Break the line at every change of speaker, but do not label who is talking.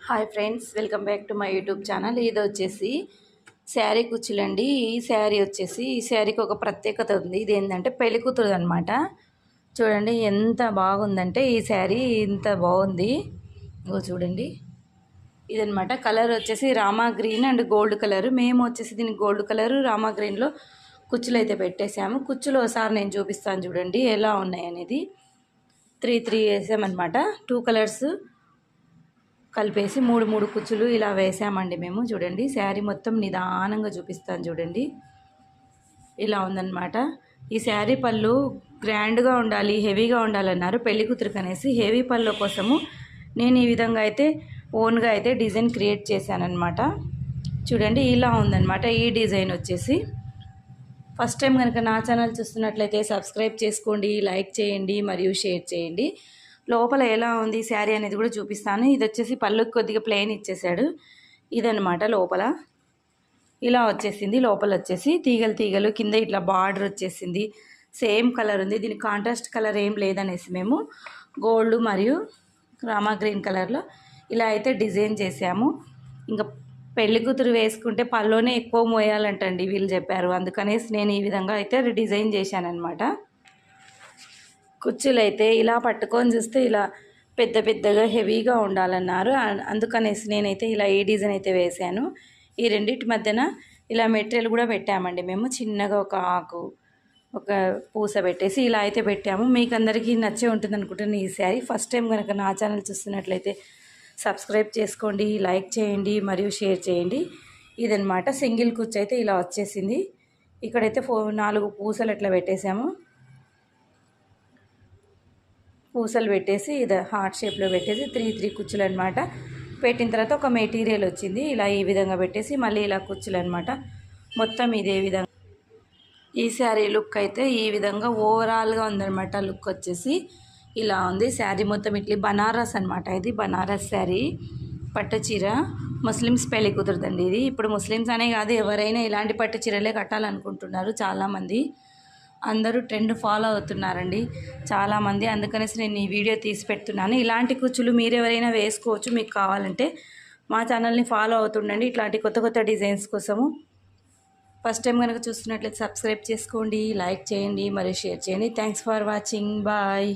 Hi friends, welcome back to my YouTube channel. ఇది వచ్చేసి శారీ కుచ్చులండి. ఈ శారీకి ఒక ప్రత్యేకత ఉంది. ఇది ఏంటంటే పెళ్లి కూతురు అనమాట. చూడండి ఎంత బాగుందంటే ఈ శారీ ఇంత బాగుంది. చూడండి ఇదనమాట. కలర్ వచ్చేసి Rama green and gold colour. మేము వచ్చేసి దీనికి గోల్డ్ కలర్ రామా గ్రీన్లో కుచ్చులు అయితే పెట్టేసాము. కుచ్చులు ఒకసారి నేను చూపిస్తాను చూడండి ఎలా ఉన్నాయి అనేది. త్రీ వేసామన్నమాట. 2 కలర్స్ కలిపేసి మూడు కుచ్చులు ఇలా వేసామండి మేము. చూడండి శారీ మొత్తం నిదానంగా చూపిస్తాను చూడండి. ఇలా ఉందన్నమాట. ఈ శారీ పళ్ళు గ్రాండ్గా ఉండాలి, హెవీగా ఉండాలన్నారు పెళ్లి కూతురికి అనేసి. హెవీ పళ్ళు కోసము నేను ఈ విధంగా అయితే ఓన్గా అయితే డిజైన్ క్రియేట్ చేశానన్నమాట. చూడండి ఇలా ఉందన్నమాట. ఈ డిజైన్ వచ్చేసి ఫస్ట్ టైం కనుక నా ఛానల్ చూస్తున్నట్లయితే సబ్స్క్రైబ్ చేసుకోండి, లైక్ చేయండి మరియు షేర్ చేయండి. లోపల ఎలా ఉంది శారీ అనేది కూడా చూపిస్తాను. ఇది వచ్చేసి పళ్ళుకి కొద్దిగా ప్లెయిన్ ఇచ్చేసాడు. ఇదనమాట లోపల ఇలా వచ్చేసింది. లోపల వచ్చేసి తీగలు కింద ఇట్లా బార్డర్ వచ్చేసింది. సేమ్ కలర్ ఉంది. దీనికి కాంట్రాస్ట్ కలర్ ఏం లేదనేసి మేము గోల్డ్ మరియు రామా గ్రీన్ కలర్లో ఇలా అయితే డిజైన్ చేసాము. ఇంకా పెళ్లి కూతురు వేసుకుంటే పళ్ళునే ఎక్కువ మోయాలంటండి వీళ్ళు చెప్పారు. అందుకనేసి నేను ఈ విధంగా అయితే డిజైన్ చేశానన్నమాట. కుర్చీలు అయితే ఇలా పట్టుకొని చూస్తే ఇలా పెద్దగా హెవీగా ఉండాలన్నారు. అందుకనేసి నేనైతే ఇలా ఈ డిజైన్ అయితే వేశాను. ఈ రెండింటి మధ్యన ఇలా మెటీరియల్ కూడా పెట్టామండి మేము. చిన్నగా ఒక ఆకు, ఒక పూస పెట్టేసి ఇలా అయితే పెట్టాము. మీకు అందరికీ నచ్చే ఉంటుంది అనుకుంటున్నాను ఈ శారీ. ఫస్ట్ టైం కనుక నా ఛానల్ చూస్తున్నట్లయితే సబ్స్క్రైబ్ చేసుకోండి, లైక్ చేయండి మరియు షేర్ చేయండి. ఇదనమాట సింగిల్ కుర్చీ అయితే ఇలా వచ్చేసింది. ఇక్కడైతే 4 పూసలు ఇట్లా పెట్టేసాము. పూసలు పెట్టేసి ఇది హార్ట్ షేప్లో పెట్టేసి 3 కుచ్చులు అనమాట. పెట్టిన తర్వాత ఒక మెటీరియల్ వచ్చింది. ఇలా ఈ విధంగా పెట్టేసి మళ్ళీ ఇలా కుచ్చులు అనమాట. మొత్తం ఇదే విధంగా ఈ శారీ లుక్ అయితే ఈ విధంగా ఓవరాల్గా ఉందన్నమాట. లుక్ వచ్చేసి ఇలా ఉంది. శారీ మొత్తం ఇట్లా బనారస్ అనమాట. ఇది బనారస్ శారీ, పట్టు చీర. ముస్లిమ్స్ పెళ్లి కుదురుదండి ఇది. ఇప్పుడు ముస్లిమ్స్ అనే కాదు, ఎవరైనా ఇలాంటి పట్టు చీరలే కట్టాలనుకుంటున్నారు చాలామంది. అందరూ ట్రెండ్ ఫాలో అవుతున్నారండి చాలామంది. అందుకనేసి నేను ఈ వీడియో తీసి పెడుతున్నాను. ఇలాంటి కుచ్చులు మీరు ఎవరైనా వేసుకోవచ్చు. మీకు కావాలంటే మా ఛానల్ని ఫాలో అవుతుండండి ఇట్లాంటి కొత్త డిజైన్స్ కోసము. ఫస్ట్ టైం కనుక చూస్తున్నట్లయితే సబ్స్క్రైబ్ చేసుకోండి, లైక్ చేయండి మరియు షేర్ చేయండి. Thanks for watching. బాయ్.